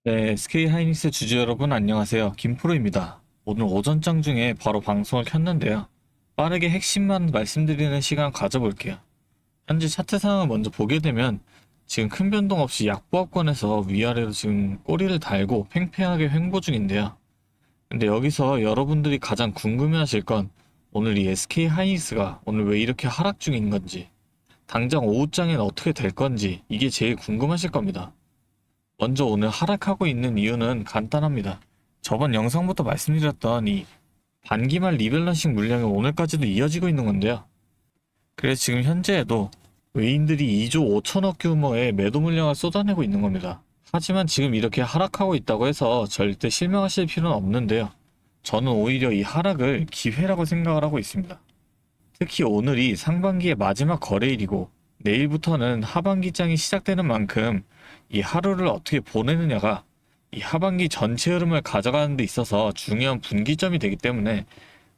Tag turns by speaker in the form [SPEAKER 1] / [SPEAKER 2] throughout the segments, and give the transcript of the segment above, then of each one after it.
[SPEAKER 1] 네, SK 하이닉스 주주 여러분 안녕하세요. 김프로입니다. 오늘 오전장 중에 바로 방송을 켰는데요. 빠르게 핵심만 말씀드리는 시간 가져볼게요. 현재 차트 상황을 먼저 보게 되면 지금 큰 변동 없이 약보합권에서 위아래로 지금 꼬리를 달고 팽팽하게 횡보 중인데요. 근데 여기서 여러분들이 가장 궁금해하실 건 오늘 이 SK 하이닉스가 오늘 왜 이렇게 하락 중인 건지, 당장 오후장엔 어떻게 될 건지 이게 제일 궁금하실 겁니다. 먼저 오늘 하락하고 있는 이유는 간단합니다. 저번 영상부터 말씀드렸던 이 반기말 리밸런싱 물량이 오늘까지도 이어지고 있는 건데요. 그래서 지금 현재에도 외인들이 2조 5천억 규모의 매도 물량을 쏟아내고 있는 겁니다. 하지만 지금 이렇게 하락하고 있다고 해서 절대 실망하실 필요는 없는데요. 저는 오히려 이 하락을 기회라고 생각을 하고 있습니다. 특히 오늘이 상반기의 마지막 거래일이고 내일부터는 하반기장이 시작되는 만큼 이 하루를 어떻게 보내느냐가 이 하반기 전체 흐름을 가져가는 데 있어서 중요한 분기점이 되기 때문에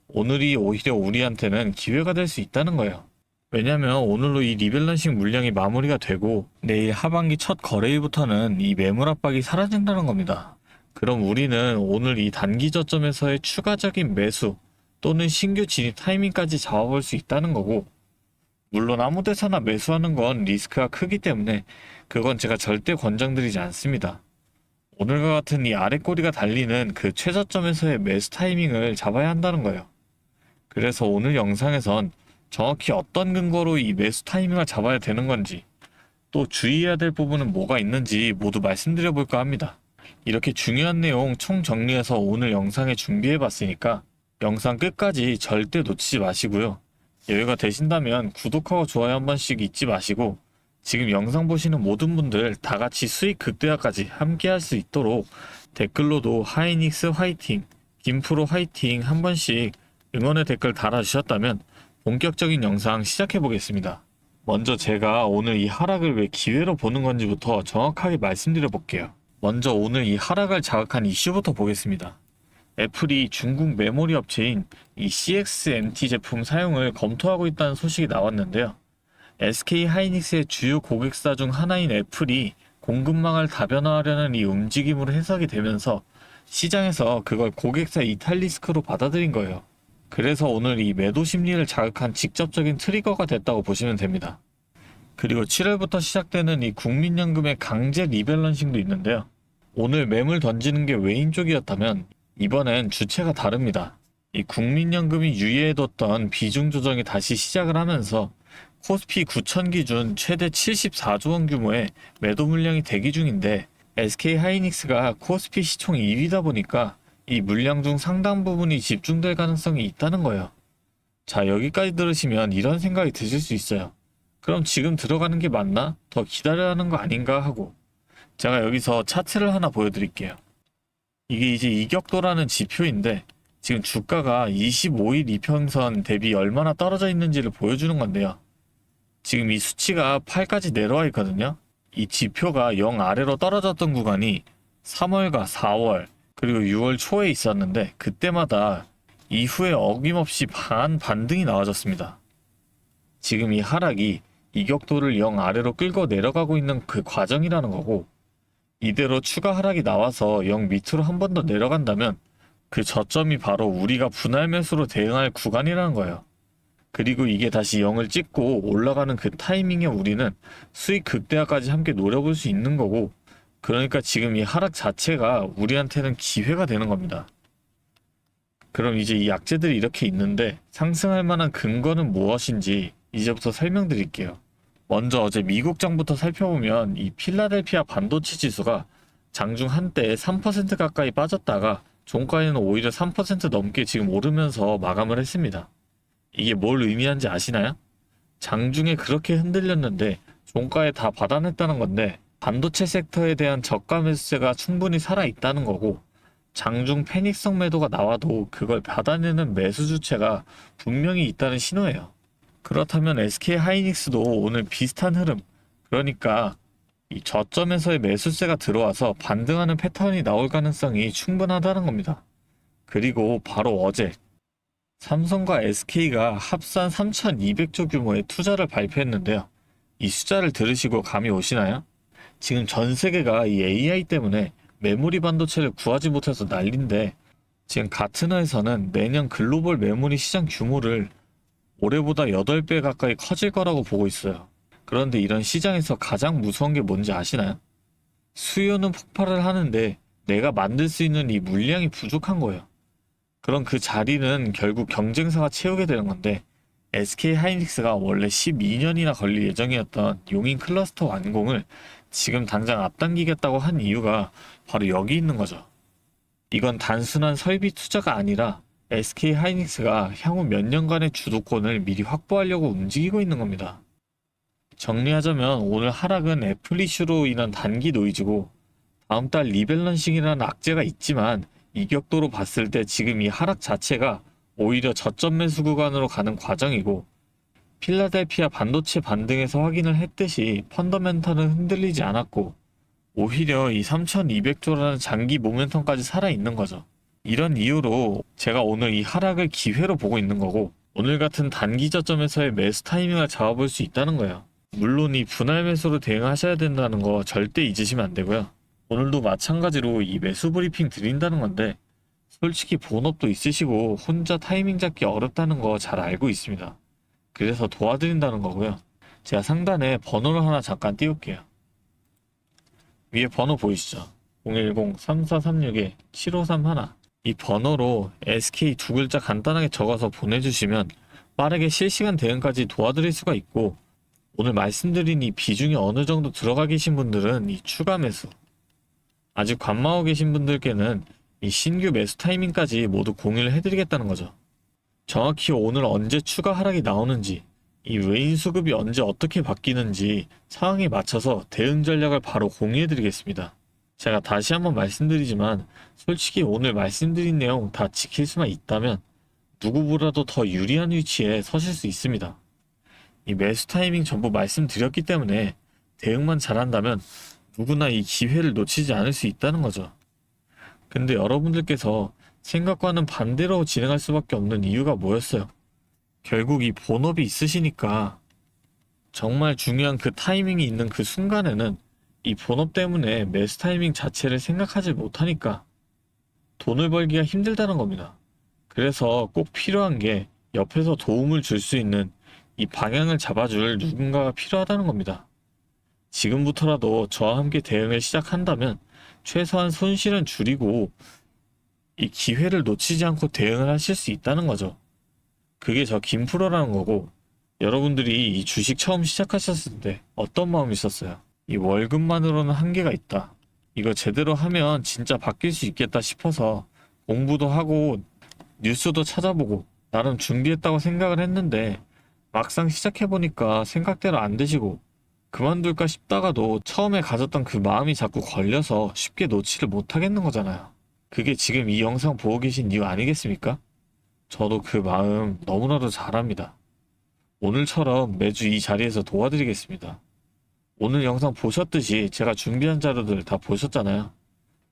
[SPEAKER 1] 오늘이 오히려 우리한테는 기회가 될 수 있다는 거예요. 왜냐면 오늘로 이 리밸런싱 물량이 마무리가 되고 내일 하반기 첫 거래일부터는 이 매물 압박이 사라진다는 겁니다. 그럼 우리는 오늘 이 단기 저점에서의 추가적인 매수 또는 신규 진입 타이밍까지 잡아볼 수 있다는 거고, 물론 아무 데서나 매수하는 건 리스크가 크기 때문에 그건 제가 절대 권장드리지 않습니다. 오늘과 같은 이 아래 꼬리가 달리는 그 최저점에서의 매수 타이밍을 잡아야 한다는 거예요. 그래서 오늘 영상에선 정확히 어떤 근거로 이 매수 타이밍을 잡아야 되는 건지, 또 주의해야 될 부분은 뭐가 있는지 모두 말씀드려 볼까 합니다. 이렇게 중요한 내용 총 정리해서 오늘 영상에 준비해 봤으니까 영상 끝까지 절대 놓치지 마시고요. 여유가 되신다면 구독하고 좋아요 한 번씩 잊지 마시고, 지금 영상 보시는 모든 분들 다 같이 수익 극대화까지 함께 할 수 있도록 댓글로도 하이닉스 화이팅, 김프로 화이팅 한 번씩 응원의 댓글 달아주셨다면 본격적인 영상 시작해 보겠습니다. 먼저 제가 오늘 이 하락을 왜 기회로 보는 건지부터 정확하게 말씀드려 볼게요. 먼저 오늘 이 하락을 자극한 이슈부터 보겠습니다. 애플이 중국 메모리 업체인 이 CXMT 제품 사용을 검토하고 있다는 소식이 나왔는데요. SK 하이닉스의 주요 고객사 중 하나인 애플이 공급망을 다변화하려는 이 움직임으로 해석이 되면서 시장에서 그걸 고객사 이탈 리스크로 받아들인 거예요. 그래서 오늘 이 매도 심리를 자극한 직접적인 트리거가 됐다고 보시면 됩니다. 그리고 7월부터 시작되는 이 국민연금의 강제 리밸런싱도 있는데요. 오늘 매물 던지는 게 외인 쪽이었다면 이번엔 주체가 다릅니다. 이 국민연금이 유예해뒀던 비중 조정이 다시 시작을 하면서 코스피 9천 기준 최대 74조 원 규모의 매도 물량이 대기 중인데, SK 하이닉스가 코스피 시총 2위다 보니까 이 물량 중 상당 부분이 집중될 가능성이 있다는 거예요. 자, 여기까지 들으시면 이런 생각이 드실 수 있어요. 그럼 지금 들어가는 게 맞나? 더 기다려야 하는 거 아닌가 하고, 제가 여기서 차트를 하나 보여드릴게요. 이게 이제 이격도라는 지표인데 지금 주가가 25일 이평선 대비 얼마나 떨어져 있는지를 보여주는 건데요. 지금 이 수치가 8까지 내려와 있거든요. 이 지표가 0 아래로 떨어졌던 구간이 3월과 4월 그리고 6월 초에 있었는데 그때마다 이후에 어김없이 반등이 나와줬습니다. 지금 이 하락이 이격도를 0 아래로 끌고 내려가고 있는 그 과정이라는 거고, 이대로 추가 하락이 나와서 0 밑으로 한 번 더 내려간다면 그 저점이 바로 우리가 분할 매수로 대응할 구간이라는 거예요. 그리고 이게 다시 0을 찍고 올라가는 그 타이밍에 우리는 수익 극대화까지 함께 노려볼 수 있는 거고, 그러니까 지금 이 하락 자체가 우리한테는 기회가 되는 겁니다. 그럼 이제 이 약재들이 이렇게 있는데 상승할 만한 근거는 무엇인지 이제부터 설명드릴게요. 먼저 어제 미국장부터 살펴보면 이 필라델피아 반도체 지수가 장중 한때 3% 가까이 빠졌다가 종가에는 오히려 3% 넘게 지금 오르면서 마감을 했습니다. 이게 뭘 의미하는지 아시나요? 장중에 그렇게 흔들렸는데 종가에 다 받아냈다는 건데, 반도체 섹터에 대한 저가 매수세가 충분히 살아있다는 거고, 장중 패닉성 매도가 나와도 그걸 받아내는 매수 주체가 분명히 있다는 신호예요. 그렇다면 SK 하이닉스도 오늘 비슷한 흐름, 그러니까 이 저점에서의 매수세가 들어와서 반등하는 패턴이 나올 가능성이 충분하다는 겁니다. 그리고 바로 어제 삼성과 SK가 합산 3,200조 규모의 투자를 발표했는데요. 이 숫자를 들으시고 감이 오시나요? 지금 전 세계가 이 AI 때문에 메모리 반도체를 구하지 못해서 난린데 지금 가트너에서는 내년 글로벌 메모리 시장 규모를 올해보다 8배 가까이 커질 거라고 보고 있어요. 그런데 이런 시장에서 가장 무서운 게 뭔지 아시나요? 수요는 폭발을 하는데 내가 만들 수 있는 이 물량이 부족한 거예요. 그럼 그 자리는 결국 경쟁사가 채우게 되는 건데 SK 하이닉스가 원래 12년이나 걸릴 예정이었던 용인 클러스터 완공을 지금 당장 앞당기겠다고 한 이유가 바로 여기 있는 거죠. 이건 단순한 설비 투자가 아니라 SK 하이닉스가 향후 몇 년간의 주도권을 미리 확보하려고 움직이고 있는 겁니다. 정리하자면 오늘 하락은 애플 이슈로 인한 단기 노이즈고 다음 달 리밸런싱이라는 악재가 있지만 이격도로 봤을 때 지금 이 하락 자체가 오히려 저점 매수 구간으로 가는 과정이고 필라델피아 반도체 반등에서 확인을 했듯이 펀더멘털은 흔들리지 않았고 오히려 이 3200조라는 장기 모멘텀까지 살아있는 거죠. 이런 이유로 제가 오늘 이 하락을 기회로 보고 있는 거고 오늘 같은 단기 저점에서의 매수 타이밍을 잡아볼 수 있다는 거예요. 물론 이 분할 매수로 대응하셔야 된다는 거 절대 잊으시면 안 되고요. 오늘도 마찬가지로 이 매수 브리핑 드린다는 건데 솔직히 본업도 있으시고 혼자 타이밍 잡기 어렵다는 거 잘 알고 있습니다. 그래서 도와드린다는 거고요. 제가 상단에 번호를 하나 잠깐 띄울게요. 위에 번호 보이시죠? 010-3436-7531 이 번호로 SK 두 글자 간단하게 적어서 보내주시면 빠르게 실시간 대응까지 도와드릴 수가 있고 오늘 말씀드린 이 비중이 어느 정도 들어가 계신 분들은 이 추가 매수 아직 관망하고 계신 분들께는 이 신규 매수 타이밍까지 모두 공유를 해드리겠다는 거죠. 정확히 오늘 언제 추가 하락이 나오는지 이 외인 수급이 언제 어떻게 바뀌는지 상황에 맞춰서 대응 전략을 바로 공유해드리겠습니다. 제가 다시 한번 말씀드리지만 솔직히 오늘 말씀드린 내용 다 지킬 수만 있다면 누구보다도 더 유리한 위치에 서실 수 있습니다. 이 매수 타이밍 전부 말씀드렸기 때문에 대응만 잘한다면 누구나 이 기회를 놓치지 않을 수 있다는 거죠. 근데 여러분들께서 생각과는 반대로 진행할 수밖에 없는 이유가 뭐였어요? 결국 이 본업이 있으시니까 정말 중요한 그 타이밍이 있는 그 순간에는 이 본업 때문에 매수 타이밍 자체를 생각하지 못하니까 돈을 벌기가 힘들다는 겁니다. 그래서 꼭 필요한 게 옆에서 도움을 줄 수 있는 이 방향을 잡아줄 누군가가 필요하다는 겁니다. 지금부터라도 저와 함께 대응을 시작한다면 최소한 손실은 줄이고 이 기회를 놓치지 않고 대응을 하실 수 있다는 거죠. 그게 저 김프로라는 거고 여러분들이 이 주식 처음 시작하셨을 때 어떤 마음이 있었어요? 이 월급만으로는 한계가 있다. 이거 제대로 하면 진짜 바뀔 수 있겠다 싶어서 공부도 하고 뉴스도 찾아보고 나름 준비했다고 생각을 했는데 막상 시작해보니까 생각대로 안 되시고 그만둘까 싶다가도 처음에 가졌던 그 마음이 자꾸 걸려서 쉽게 놓지를 못하겠는 거잖아요. 그게 지금 이 영상 보고 계신 이유 아니겠습니까? 저도 그 마음 너무나도 잘 압니다. 오늘처럼 매주 이 자리에서 도와드리겠습니다. 오늘 영상 보셨듯이 제가 준비한 자료들 다 보셨잖아요.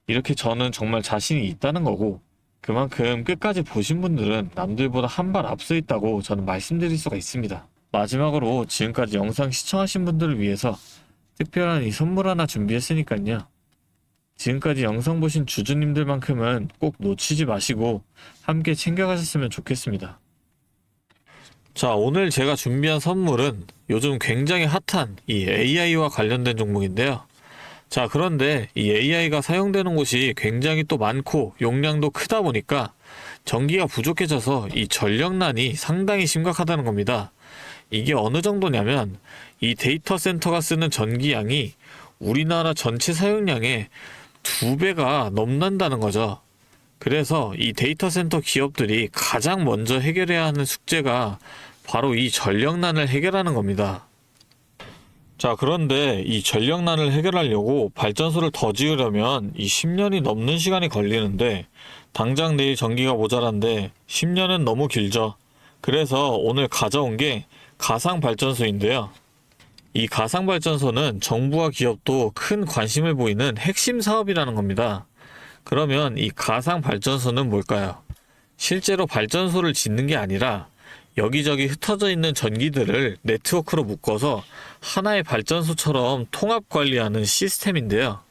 [SPEAKER 1] 이렇게 저는 정말 자신이 있다는 거고 그만큼 끝까지 보신 분들은 남들보다 한 발 앞서 있다고 저는 말씀드릴 수가 있습니다. 마지막으로 지금까지 영상 시청하신 분들을 위해서 특별한 이 선물 하나 준비했으니까요. 지금까지 영상 보신 주주님들만큼은 꼭 놓치지 마시고 함께 챙겨가셨으면 좋겠습니다. 자, 오늘 제가 준비한 선물은 요즘 굉장히 핫한 이 AI와 관련된 종목인데요. 자, 그런데 이 AI가 사용되는 곳이 굉장히 또 많고 용량도 크다 보니까 전기가 부족해져서 이 전력난이 상당히 심각하다는 겁니다. 이게 어느 정도냐면 이 데이터 센터가 쓰는 전기량이 우리나라 전체 사용량의 2배가 넘는다는 거죠. 그래서 이 데이터 센터 기업들이 가장 먼저 해결해야 하는 숙제가 바로 이 전력난을 해결하는 겁니다. 자, 그런데 이 전력난을 해결하려고 발전소를 더 지으려면 이 10년이 넘는 시간이 걸리는데 당장 내일 전기가 모자란데 10년은 너무 길죠. 그래서 오늘 가져온 게 가상발전소인데요. 이 가상발전소는 정부와 기업도 큰 관심을 보이는 핵심 사업이라는 겁니다. 그러면 이 가상발전소는 뭘까요? 실제로 발전소를 짓는 게 아니라 여기저기 흩어져 있는 전기들을 네트워크로 묶어서 하나의 발전소처럼 통합 관리하는 시스템인데요.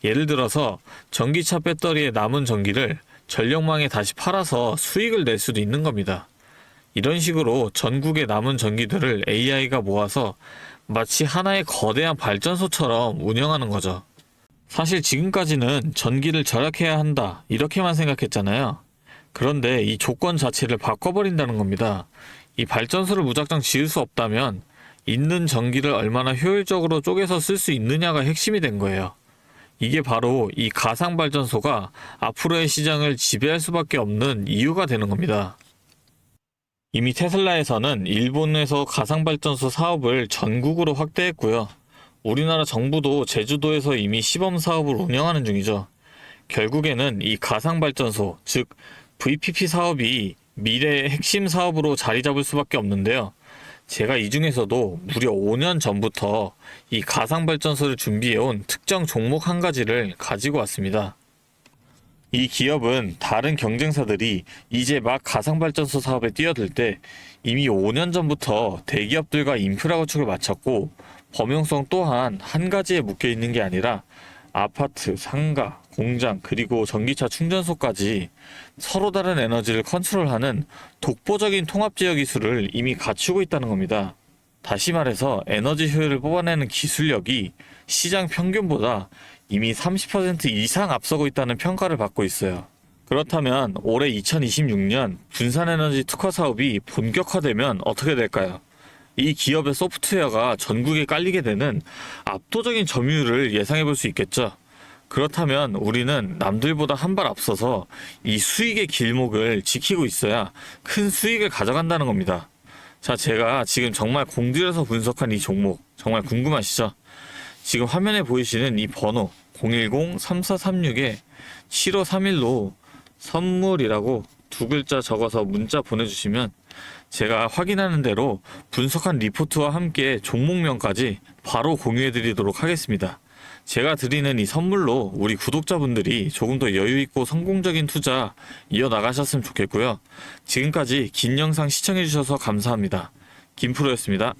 [SPEAKER 1] 예를 들어서 전기차 배터리에 남은 전기를 전력망에 다시 팔아서 수익을 낼 수도 있는 겁니다. 이런 식으로 전국의 남은 전기들을 AI가 모아서 마치 하나의 거대한 발전소처럼 운영하는 거죠. 사실 지금까지는 전기를 절약해야 한다, 이렇게만 생각했잖아요. 그런데 이 조건 자체를 바꿔버린다는 겁니다. 이 발전소를 무작정 지을 수 없다면 있는 전기를 얼마나 효율적으로 쪼개서 쓸 수 있느냐가 핵심이 된 거예요. 이게 바로 이 가상발전소가 앞으로의 시장을 지배할 수밖에 없는 이유가 되는 겁니다. 이미 테슬라에서는 일본에서 가상발전소 사업을 전국으로 확대했고요. 우리나라 정부도 제주도에서 이미 시범 사업을 운영하는 중이죠. 결국에는 이 가상발전소, 즉 VPP 사업이 미래의 핵심 사업으로 자리 잡을 수밖에 없는데요. 제가 이 중에서도 무려 5년 전부터 이 가상발전소를 준비해온 특정 종목 한 가지를 가지고 왔습니다. 이 기업은 다른 경쟁사들이 이제 막 가상발전소 사업에 뛰어들 때 이미 5년 전부터 대기업들과 인프라 구축을 마쳤고, 범용성 또한 한 가지에 묶여 있는 게 아니라 아파트, 상가, 공장, 그리고 전기차 충전소까지 서로 다른 에너지를 컨트롤하는 독보적인 통합제어 기술을 이미 갖추고 있다는 겁니다. 다시 말해서 에너지 효율을 뽑아내는 기술력이 시장 평균보다 이미 30% 이상 앞서고 있다는 평가를 받고 있어요. 그렇다면 올해 2026년 분산에너지 특화 사업이 본격화되면 어떻게 될까요? 이 기업의 소프트웨어가 전국에 깔리게 되는 압도적인 점유율을 예상해 볼 수 있겠죠. 그렇다면 우리는 남들보다 한 발 앞서서 이 수익의 길목을 지키고 있어야 큰 수익을 가져간다는 겁니다. 자, 제가 지금 정말 공들여서 분석한 이 종목 정말 궁금하시죠? 지금 화면에 보이시는 이 번호 010-3436-7531로 선물이라고 두 글자 적어서 문자 보내주시면 제가 확인하는 대로 분석한 리포트와 함께 종목명까지 바로 공유해드리도록 하겠습니다. 제가 드리는 이 선물로 우리 구독자분들이 조금 더 여유있고 성공적인 투자 이어나가셨으면 좋겠고요. 지금까지 긴 영상 시청해주셔서 감사합니다. 김프로였습니다.